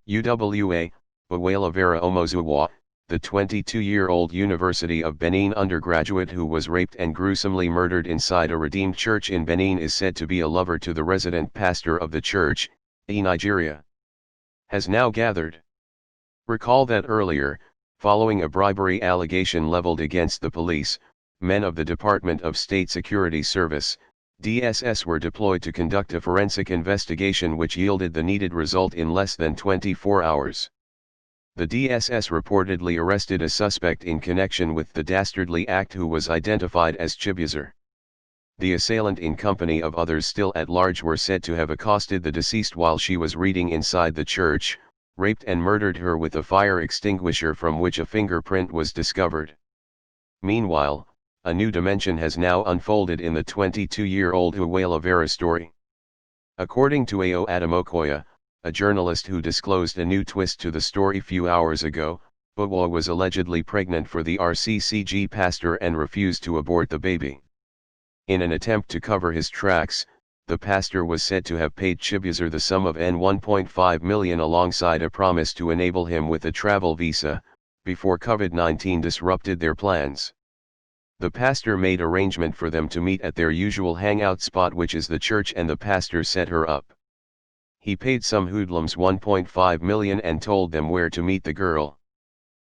UWA, Bawela Vera Omozuwa, the 22-year-old University of Benin undergraduate who was raped and gruesomely murdered inside a Redeemed church in Benin, is said to be a lover to the resident pastor of the church, Nigeria has now gathered. Recall that earlier, following a bribery allegation leveled against the police, men of the Department of State Security Service, DSS, were deployed to conduct a forensic investigation which yielded the needed result in less than 24 hours. The DSS reportedly arrested a suspect in connection with the dastardly act who was identified as Chibuzer. The assailant, in company of others still at large, were said to have accosted the deceased while she was reading inside the church, raped and murdered her with a fire extinguisher from which a fingerprint was discovered. Meanwhile, a new dimension has now unfolded in the 22-year-old Uwela Vera story. According to Ao Adamokoya, a journalist who disclosed a new twist to the story few hours ago, Bawa was allegedly pregnant for the RCCG pastor and refused to abort the baby. In an attempt to cover his tracks, the pastor was said to have paid Chibuzer the sum of $1.5 million alongside a promise to enable him with a travel visa, before COVID-19 disrupted their plans. The pastor made arrangement for them to meet at their usual hangout spot, which is the church, and the pastor set her up. He paid some hoodlums $1.5 million and told them where to meet the girl.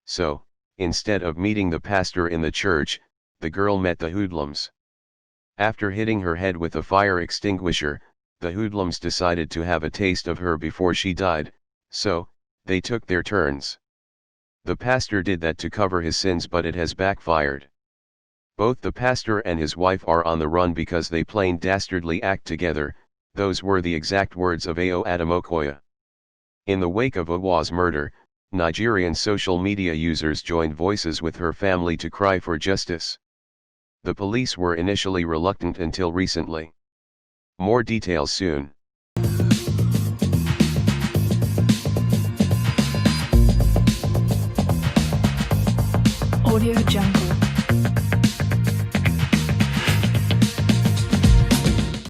So, instead of meeting the pastor in the church, the girl met the hoodlums. After hitting her head with a fire extinguisher, the hoodlums decided to have a taste of her before she died, so they took their turns. The pastor did that to cover his sins, but it has backfired. Both the pastor and his wife are on the run because they plain dastardly act together. Those were the exact words of Ao Adamokoya. In the wake of Awa's murder, Nigerian social media users joined voices with her family to cry for justice. The police were initially reluctant until recently. More details soon. Audio Jungle.